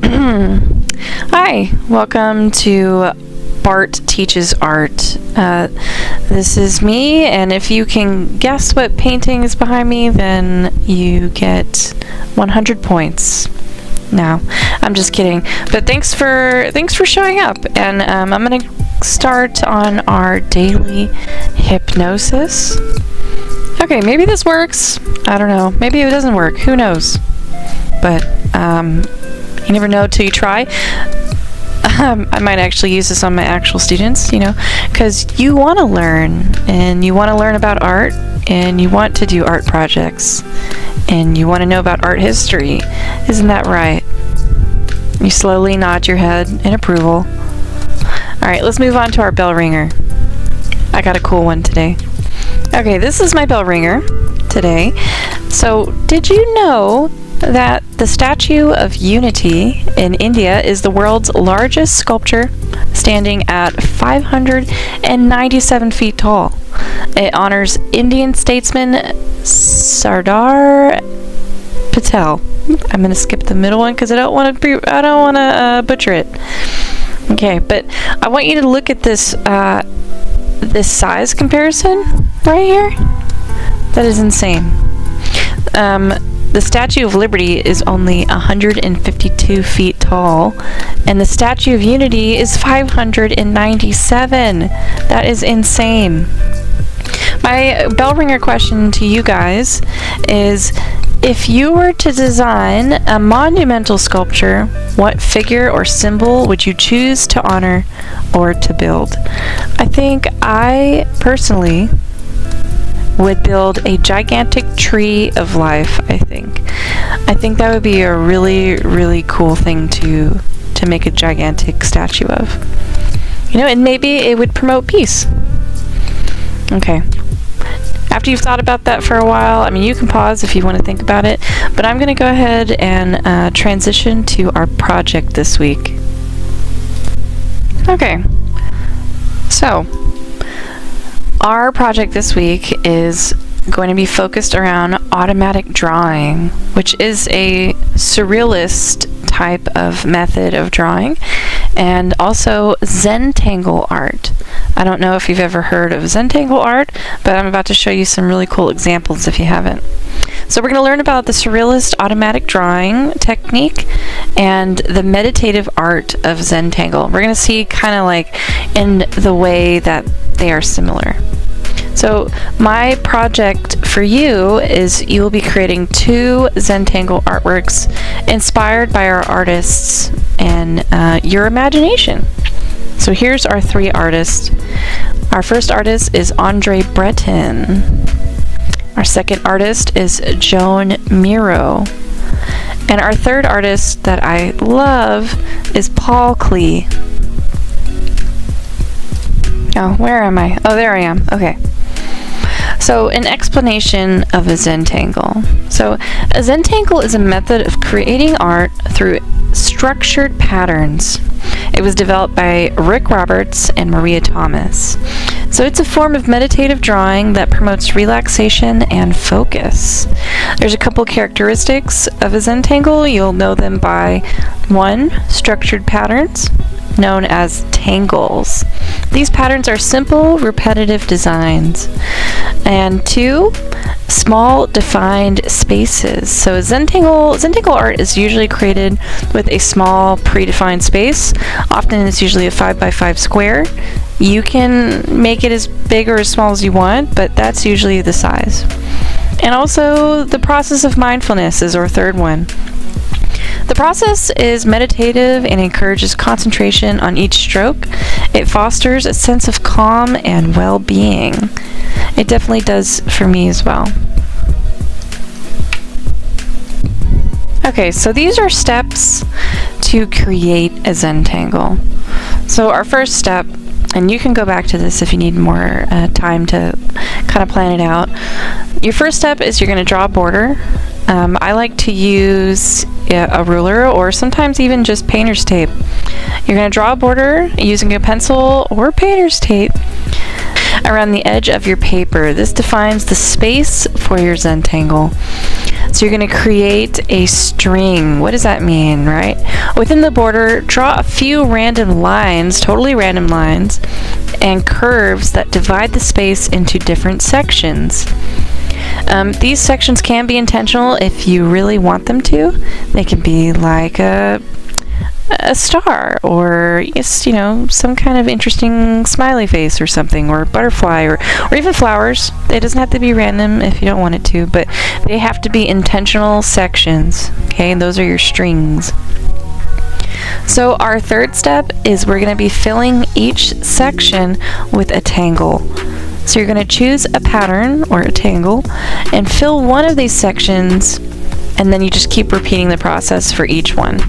Hi, welcome to Bart Teaches Art. This is me, and if you can guess what painting is behind me, then you get 100 points. No, I'm just kidding. But thanks for showing up, and I'm gonna start on our daily hypnosis. Okay, maybe this works. I don't know. Maybe it doesn't work. Who knows? But you never know till you try. I might actually use this on my actual students, because you want to learn, and you want to learn about art, and you want to do art projects, and you want to know about art history. Isn't that right? You slowly nod your head in approval. Alright, let's move on to our Bellringer. I got a cool one today. Okay, this is my Bellringer today. So, did you know that the Statue of Unity in India is the world's largest sculpture, standing at 597 feet tall? It honors Indian statesman Sardar Patel. I'm going to skip the middle one because I don't want to butcher it. Okay, but I want you to look at this this size comparison right here. That is insane. The Statue of Liberty is only 152 feet tall, and the Statue of Unity is 597. That is insane. My Bellringer question to you guys is, if you were to design a monumental sculpture, what figure or symbol would you choose to honor or to build? I think I personally would build a gigantic tree of life. I think that would be a really, really cool thing to make a gigantic statue of. And maybe it would promote peace. Okay. After you've thought about that for a while, you can pause if you want to think about it, but I'm going to go ahead and transition to our project this week. Okay. So, our project this week is going to be focused around automatic drawing, which is a surrealist type of method of drawing, and also Zentangle art. I don't know if you've ever heard of Zentangle art, but I'm about to show you some really cool examples if you haven't. So we're going to learn about the Surrealist Automatic Drawing technique and the meditative art of Zentangle. We're going to see kind of like in the way that they are similar. So my project for you is you will be creating 2 Zentangle artworks inspired by our artists and your imagination. So here's our 3 artists. Our first artist is André Breton. Our second artist is Joan Miró. And our third artist that I love is Paul Klee. Oh, where am I? Oh, there I am. Okay. So, an explanation of a Zentangle. So, a Zentangle is a method of creating art through structured patterns. It was developed by Rick Roberts and Maria Thomas. So it's a form of meditative drawing that promotes relaxation and focus. There's a couple characteristics of a Zentangle. You'll know them by 1, structured patterns, known as tangles. These patterns are simple, repetitive designs. And 2, small, defined spaces. So Zentangle art is usually created with a small, predefined space. Often it's usually a 5x5 square. You can make it as big or as small as you want, but that's usually the size. And also, the process of mindfulness is our third one. The process is meditative and encourages concentration on each stroke. It fosters a sense of calm and well-being. It definitely does for me as well. Okay, so these are steps to create a Zentangle. So our first step, and you can go back to this if you need more time to kind of plan it out. Your first step is you're going to draw a border. I like to use a ruler or sometimes even just painter's tape. You're going to draw a border using a pencil or painter's tape around the edge of your paper. This defines the space for your Zentangle. So you're going to create a string. What does that mean, right? Within the border, draw a few random lines, totally random lines, and curves that divide the space into different sections. These sections can be intentional if you really want them to. They can be like a star, or some kind of interesting smiley face or something, or butterfly, or even flowers. It doesn't have to be random if you don't want it to, but they have to be intentional sections. Okay, and those are your strings. So our third step is we're going to be filling each section with a tangle. So you're going to choose a pattern or a tangle and fill one of these sections, and then you just keep repeating the process for each one,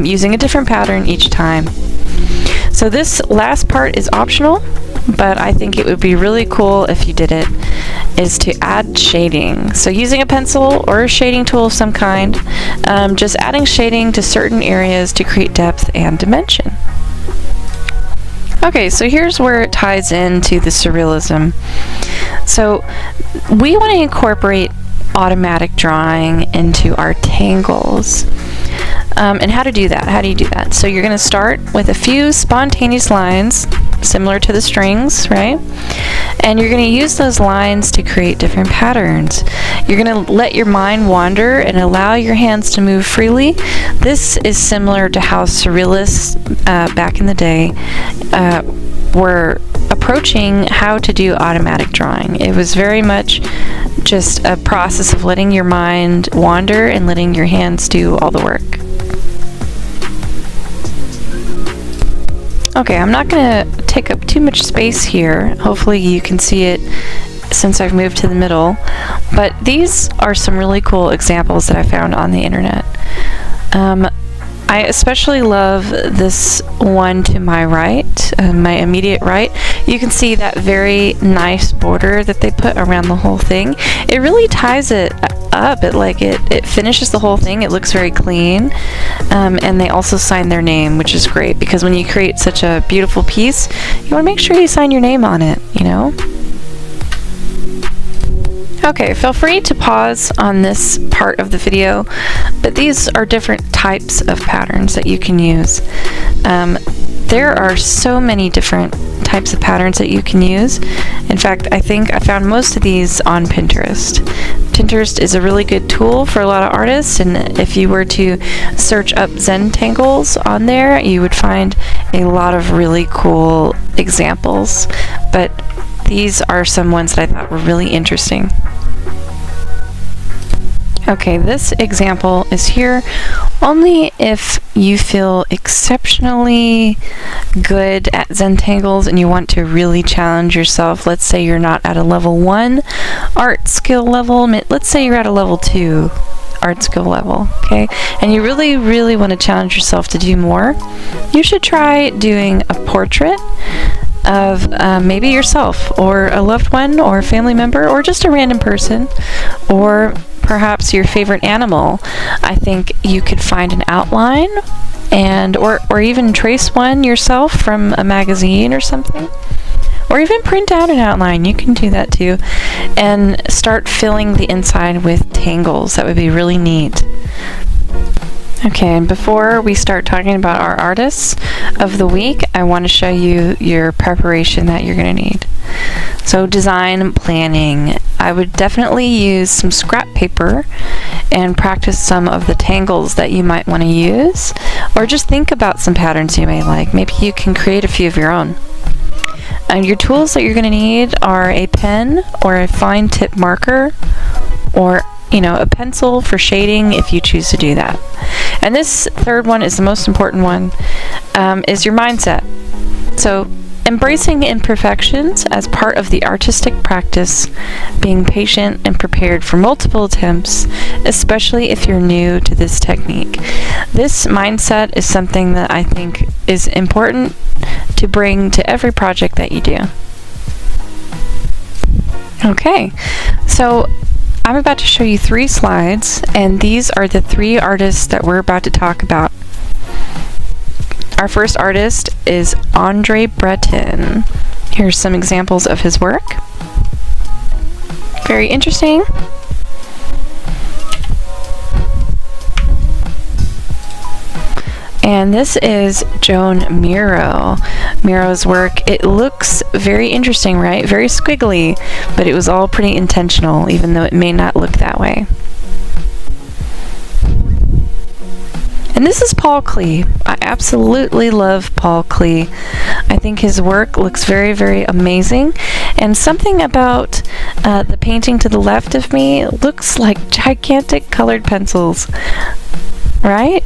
using a different pattern each time. So this last part is optional, but I think it would be really cool if you did it, is to add shading. So using a pencil or a shading tool of some kind, just adding shading to certain areas to create depth and dimension. Okay, so here's where it ties into the surrealism. So we want to incorporate automatic drawing into our tangles. And how to do that? How do you do that? So you're going to start with a few spontaneous lines, similar to the strings, right? And you're going to use those lines to create different patterns. You're going to let your mind wander and allow your hands to move freely. This is similar to how surrealists back in the day were approaching how to do automatic drawing. It was very much just a process of letting your mind wander and letting your hands do all the work. Okay, I'm not going to take up too much space here. Hopefully you can see it since I've moved to the middle. But these are some really cool examples that I found on the internet. I especially love this one to my right, my immediate right. You can see that very nice border that they put around the whole thing. It really ties it up. It finishes the whole thing. It looks very clean. And they also sign their name, which is great, because when you create such a beautiful piece, you want to make sure you sign your name on it, you know? Okay, feel free to pause on this part of the video, but these are different types of patterns that you can use. There are so many different types of patterns that you can use. In fact, I think I found most of these on Pinterest. Pinterest is a really good tool for a lot of artists, and if you were to search up Zentangles on there, you would find a lot of really cool examples. But these are some ones that I thought were really interesting. Okay, this example is here only if you feel exceptionally good at Zentangles and you want to really challenge yourself. Let's say you're not at a level 1 art skill level. Let's say you're at a level 2 art skill level, okay? And you really, really want to challenge yourself to do more. You should try doing a portrait of maybe yourself, or a loved one, or a family member, or just a random person, or perhaps your favorite animal. I think you could find an outline or even trace one yourself from a magazine or something, or even print out an outline. You can do that too, and start filling the inside with tangles. That would be really neat. Okay, and before we start talking about our artists of the week, I want to show you your preparation that you're going to need. So design planning. I would definitely use some scrap paper and practice some of the tangles that you might want to use, or just think about some patterns you may like. Maybe you can create a few of your own. And your tools that you're going to need are a pen or a fine tip marker, or a pencil for shading if you choose to do that. And this third one is the most important one, is your mindset. So embracing imperfections as part of the artistic practice, being patient and prepared for multiple attempts, especially if you're new to this technique. This mindset is something that I think is important to bring to every project that you do. Okay, so I'm about to show you 3 slides, and these are the 3 artists that we're about to talk about. Our first artist is André Breton. Here's some examples of his work. Very interesting. And this is Joan Miró. Miró's work, it looks very interesting, right? Very squiggly, but it was all pretty intentional, even though it may not look that way. And this is Paul Klee. I absolutely love Paul Klee. I think his work looks very, very amazing. And something about the painting to the left of me looks like gigantic colored pencils, right?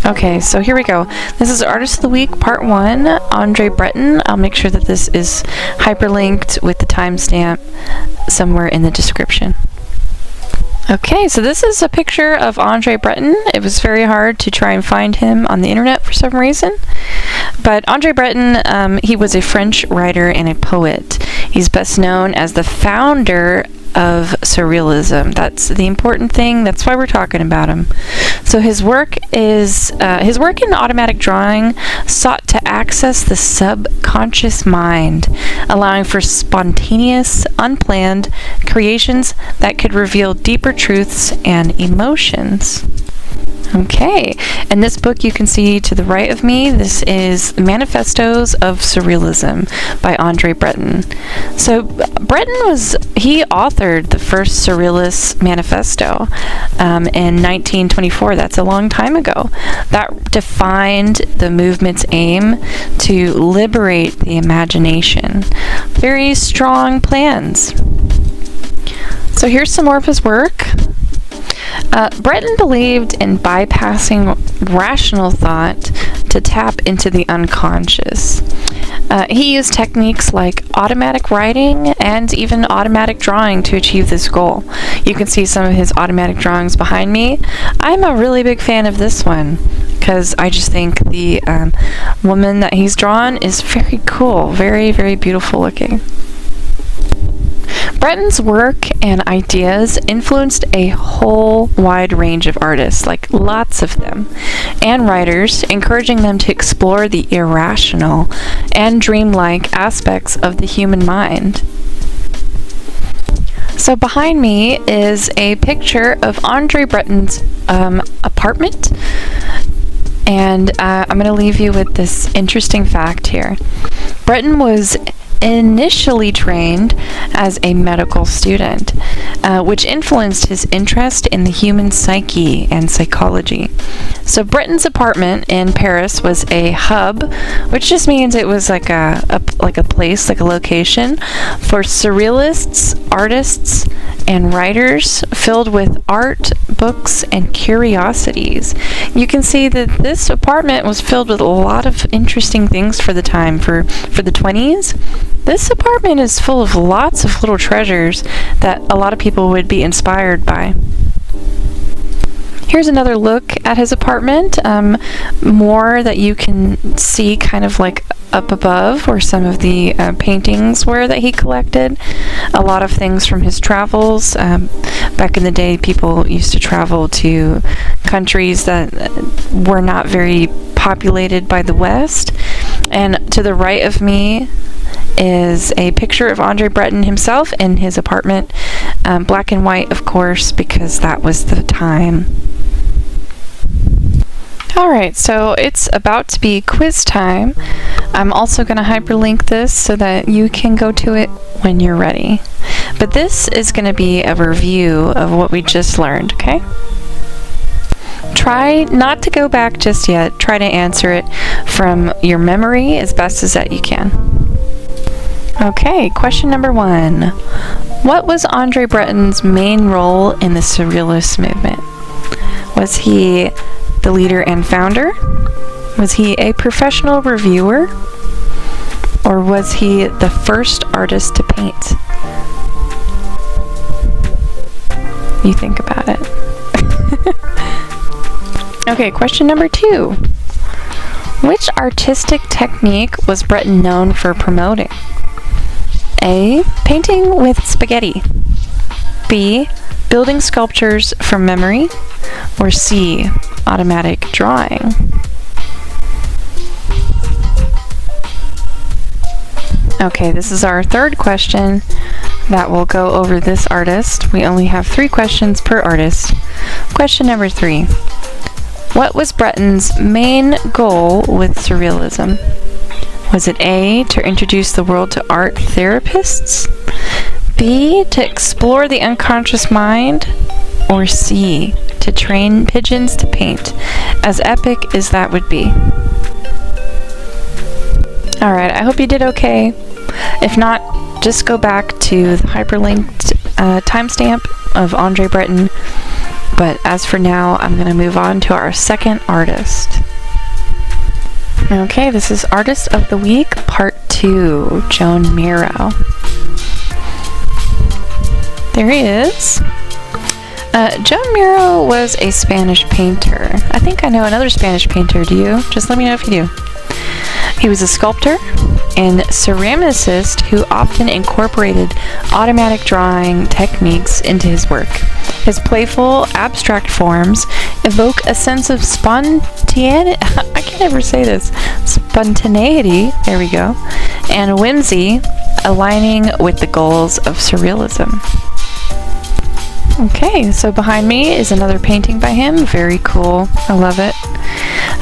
Okay, so here we go. This is Artist of the Week, Part 1, André Breton. I'll make sure that this is hyperlinked with the timestamp somewhere in the description. Okay, so this is a picture of André Breton. It was very hard to try and find him on the internet for some reason. But André Breton, he was a French writer and a poet. He's best known as the founder of Surrealism. That's the important thing. That's why we're talking about him. So his work in automatic drawing sought to access the subconscious mind, allowing for spontaneous, unplanned creations that could reveal deeper truths and emotions. Okay, and this book you can see to the right of me, this is Manifestos of Surrealism by André Breton. So Breton he authored the first Surrealist manifesto in 1924. That's a long time ago. That defined the movement's aim to liberate the imagination. Very strong plans. So here's some more of his work. Breton believed in bypassing rational thought to tap into the unconscious. He used techniques like automatic writing and even automatic drawing to achieve this goal. You can see some of his automatic drawings behind me. I'm a really big fan of this one because I just think the woman that he's drawn is very cool, very, very beautiful looking. Breton's work and ideas influenced a whole wide range of artists, like lots of them, and writers, encouraging them to explore the irrational and dreamlike aspects of the human mind. So behind me is a picture of André Breton's apartment, and I'm going to leave you with this interesting fact here. Breton was initially trained as a medical student, which influenced his interest in the human psyche and psychology. So Breton's apartment in Paris was a hub, which just means it was like a place, like a location for surrealists, artists, and writers filled with art, books, and curiosities. You can see that this apartment was filled with a lot of interesting things for the time. For the 20s, this apartment is full of lots of little treasures that a lot of people would be inspired by. Here's another look at his apartment, more that you can see kind of like up above where some of the paintings were that he collected. A lot of things from his travels. Back in the day, people used to travel to countries that were not very populated by the West. And to the right of me is a picture of André Breton himself in his apartment. Black and white, of course, because that was the time. Alright, so it's about to be quiz time. I'm also going to hyperlink this so that you can go to it when you're ready. But this is going to be a review of what we just learned, okay? Try not to go back just yet. Try to answer it from your memory as best as that you can. Okay, question number 1. What was André Breton's main role in the Surrealist movement? Was he the leader and founder? Was he a professional reviewer? Or was he the first artist to paint? You think about it. Okay, question number 2. Which artistic technique was Breton known for promoting? A. Painting with spaghetti. B. Building sculptures from memory. Or C. Automatic drawing. Okay, this is our third question that will go over this artist. We only have 3 questions per artist. Question number 3. What was Breton's main goal with Surrealism? Was it A, to introduce the world to art therapists? B, to explore the unconscious mind? Or C, to train pigeons to paint, as epic as that would be? Alright, I hope you did okay. If not, just go back to the hyperlinked timestamp of André Breton. But as for now, I'm going to move on to our second artist. Okay, this is Artist of the Week, Part 2, Joan Miró. There he is. Joan Miró was a Spanish painter. I think I know another Spanish painter, do you? Just let me know if you do. He was a sculptor and ceramicist who often incorporated automatic drawing techniques into his work. His playful, abstract forms evoke a sense of spontaneity, I can't ever say this, spontaneity, there we go, and whimsy, aligning with the goals of Surrealism. Okay, so behind me is another painting by him. Very cool. I love it.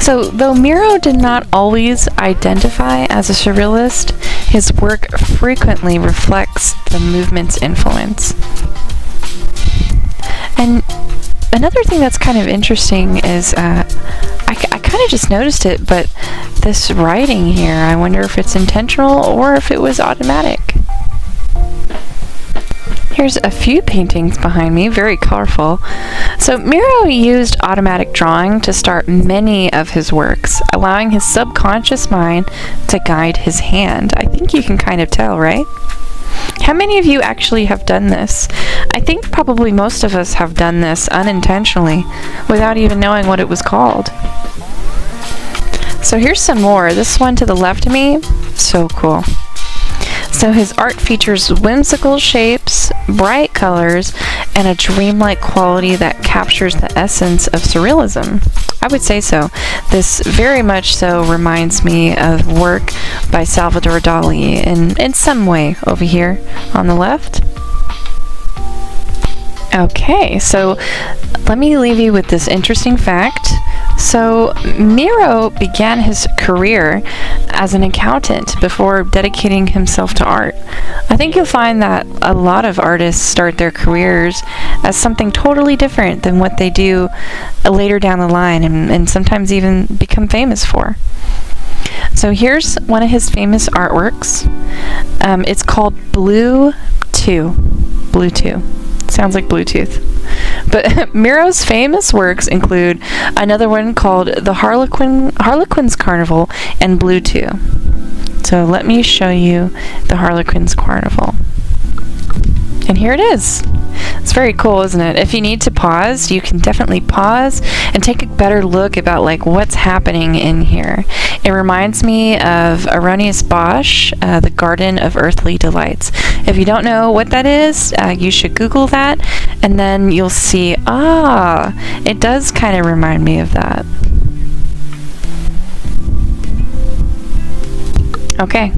So, though Miró did not always identify as a surrealist, his work frequently reflects the movement's influence. And another thing that's kind of interesting is, I kind of just noticed it, but this writing here, I wonder if it's intentional or if it was automatic. Here's a few paintings behind me, very colorful. So Miró used automatic drawing to start many of his works, allowing his subconscious mind to guide his hand. I think you can kind of tell, right? How many of you actually have done this? I think probably most of us have done this unintentionally, without even knowing what it was called. So here's some more. This one to the left of me, so cool. So his art features whimsical shapes, bright colors, and a dreamlike quality that captures the essence of surrealism. I would say so. This very much so reminds me of work by Salvador Dali in some way over here on the left. Okay, so let me leave you with this interesting fact. So Miró began his career as an accountant before dedicating himself to art. I think you'll find that a lot of artists start their careers as something totally different than what they do later down the line and sometimes even become famous for. So here's one of his famous artworks. It's called Blue 2. Blue 2. Sounds like Bluetooth. But Miró's famous works include another one called The Harlequin's Carnival and Blue 2. So let me show you The Harlequin's Carnival. And here it is. It's very cool, isn't it? If you need to pause, you can definitely pause and take a better look about like what's happening in here. It reminds me of Erroneous Bosch, The Garden of Earthly Delights. If you don't know what that is, you should Google that, and then you'll see, it does kind of remind me of that. Okay,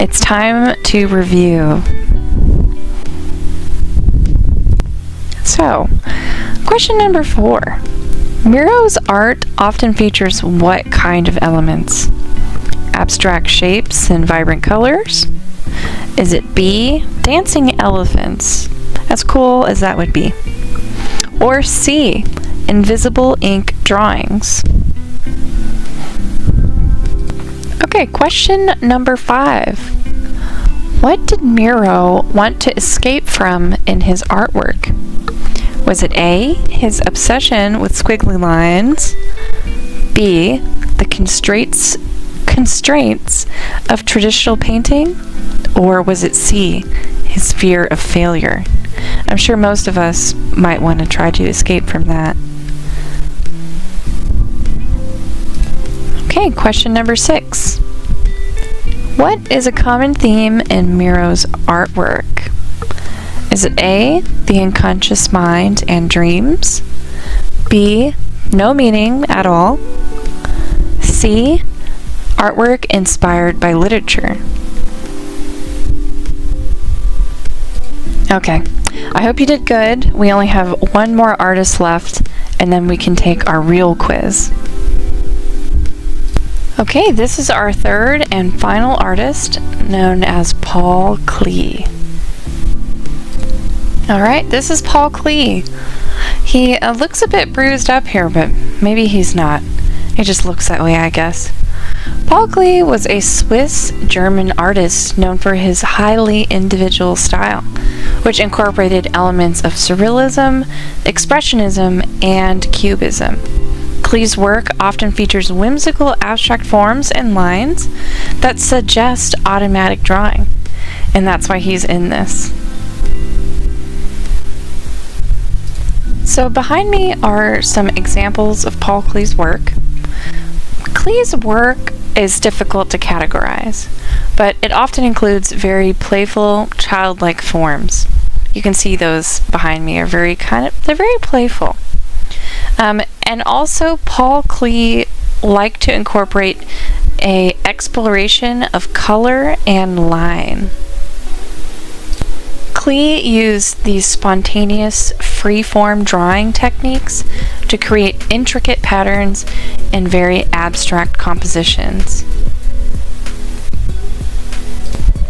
it's time to review. So, question number 4. Miró's art often features what kind of elements? Abstract shapes and vibrant colors? Is it B, dancing elephants? As cool as that would be. Or C, invisible ink drawings? Okay, question number 5. What did Miró want to escape from in his artwork? Was it A, his obsession with squiggly lines? B, the constraints of traditional painting? Or was it C, his fear of failure? I'm sure most of us might want to try to escape from that. Okay, question number 6. What is a common theme in Miró's artwork? Is it A, the unconscious mind and dreams? B, no meaning at all? C, artwork inspired by literature? Okay, I hope you did good. We only have one more artist left, and then we can take our real quiz. Okay, this is our third and final artist, known as Paul Klee. Alright, this is Paul Klee. He looks a bit bruised up here, but maybe he's not. He just looks that way, I guess. Paul Klee was a Swiss-German artist known for his highly individual style, which incorporated elements of Surrealism, Expressionism, and Cubism. Klee's work often features whimsical abstract forms and lines that suggest automatic drawing, and that's why he's in this. So behind me are some examples of Paul Klee's work. Klee's work is difficult to categorize, but it often includes very playful, childlike forms. You can see those behind me are they're very playful. And also Paul Klee liked to incorporate an exploration of color and line. Klee used these spontaneous, free-form drawing techniques to create intricate patterns and very abstract compositions.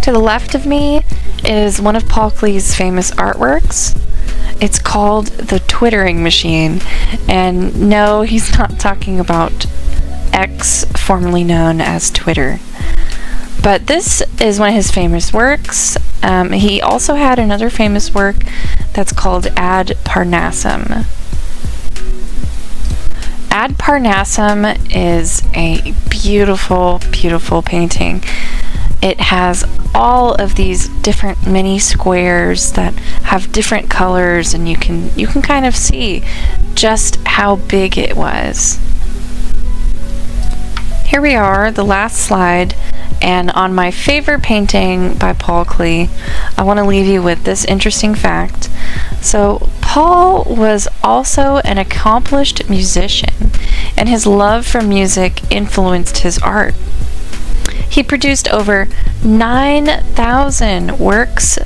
To the left of me is one of Paul Klee's famous artworks. It's called the Twittering Machine, and no, he's not talking about X, formerly known as Twitter. But this is one of his famous works. He also had another famous work that's called Ad Parnassum. Ad Parnassum is a beautiful, beautiful painting. It has all of these different mini squares that have different colors, and you can kind of see just how big it was. Here we are, the last slide, and on my favorite painting by Paul Klee, I want to leave you with this interesting fact. So Paul was also an accomplished musician, and his love for music influenced his art. He produced over 9,000 works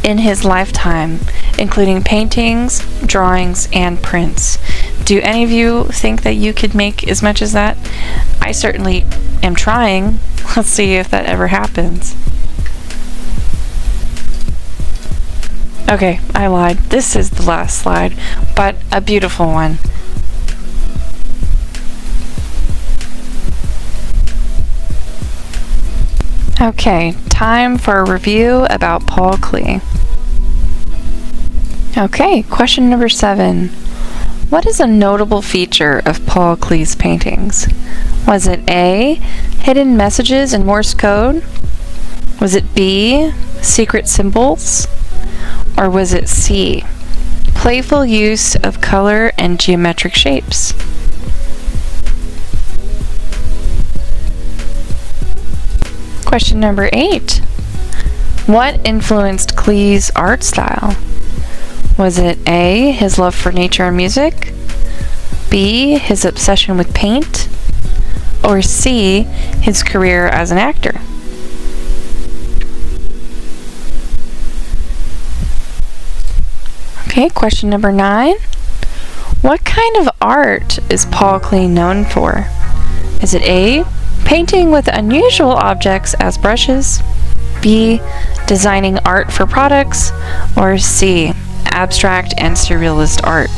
in his lifetime, including paintings, drawings, and prints. Do any of you think that you could make as much as that? I certainly am trying. Let's see if that ever happens. Okay, I lied. This is the last slide, but a beautiful one. Okay, time for a review about Paul Klee. Okay, question number 7. What is a notable feature of Paul Klee's paintings? Was it A, hidden messages in Morse code? Was it B, secret symbols? Or was it C, playful use of color and geometric shapes? Question number 8. What influenced Klee's art style? Was it A, his love for nature and music? B, his obsession with paint? Or C, his career as an actor? Okay, question number 9. What kind of art is Paul Klee known for? Is it A, painting with unusual objects as brushes? B, designing art for products? Or C, abstract and surrealist art?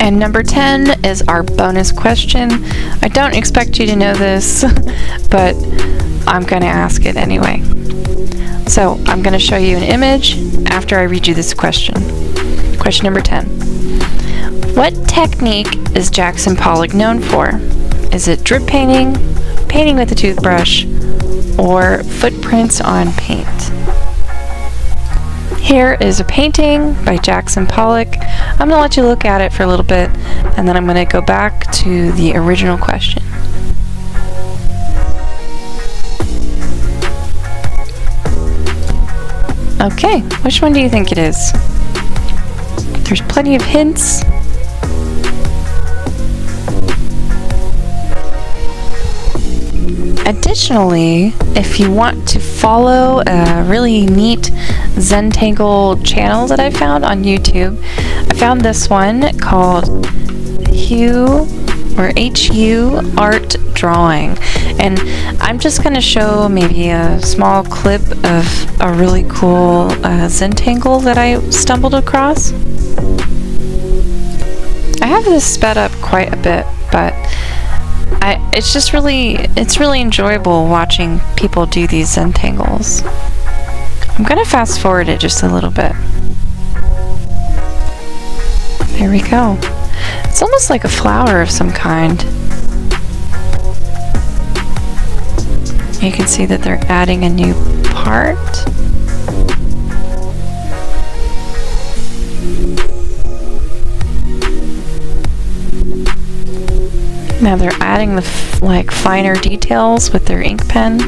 And number 10 is our bonus question. I don't expect you to know this, but I'm going to ask it anyway. So I'm going to show you an image after I read you this question. Question number 10. What technique is Jackson Pollock known for? Is it drip painting, painting with a toothbrush, or footprints on paint? Here is a painting by Jackson Pollock. I'm going to let you look at it for a little bit, and then I'm going to go back to the original question. Okay, which one do you think it is? There's plenty of hints. Additionally, if you want to follow a really neat Zentangle channel that I found on YouTube, I found this one called HU Art Drawing, and I'm just going to show maybe a small clip of a really cool Zentangle that I stumbled across. I have this sped up quite a bit, but it's really enjoyable watching people do these Zentangles. I'm going to fast forward it just a little bit. There we go. It's almost like a flower of some kind. You can see that they're adding a new part. Now they're adding the finer details with their ink pen.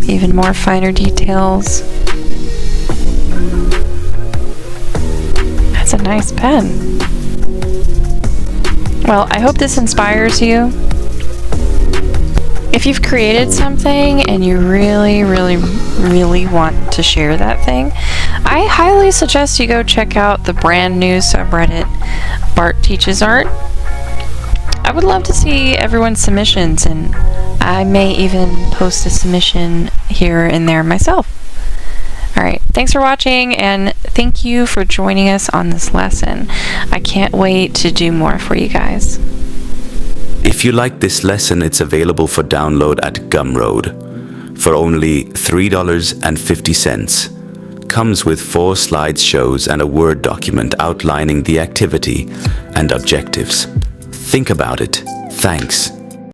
Even more finer details. That's a nice pen. Well, I hope this inspires you. If you've created something and you really, really, really want to share that thing, I highly suggest you go check out the brand new subreddit Bart Teaches Art. I would love to see everyone's submissions, and I may even post a submission here and there myself. Alright, thanks for watching, and thank you for joining us on this lesson. I can't wait to do more for you guys. If you like this lesson, it's available for download at Gumroad for only $3.50. Comes with 4 slideshows and a Word document outlining the activity and objectives. Think about it. Thanks.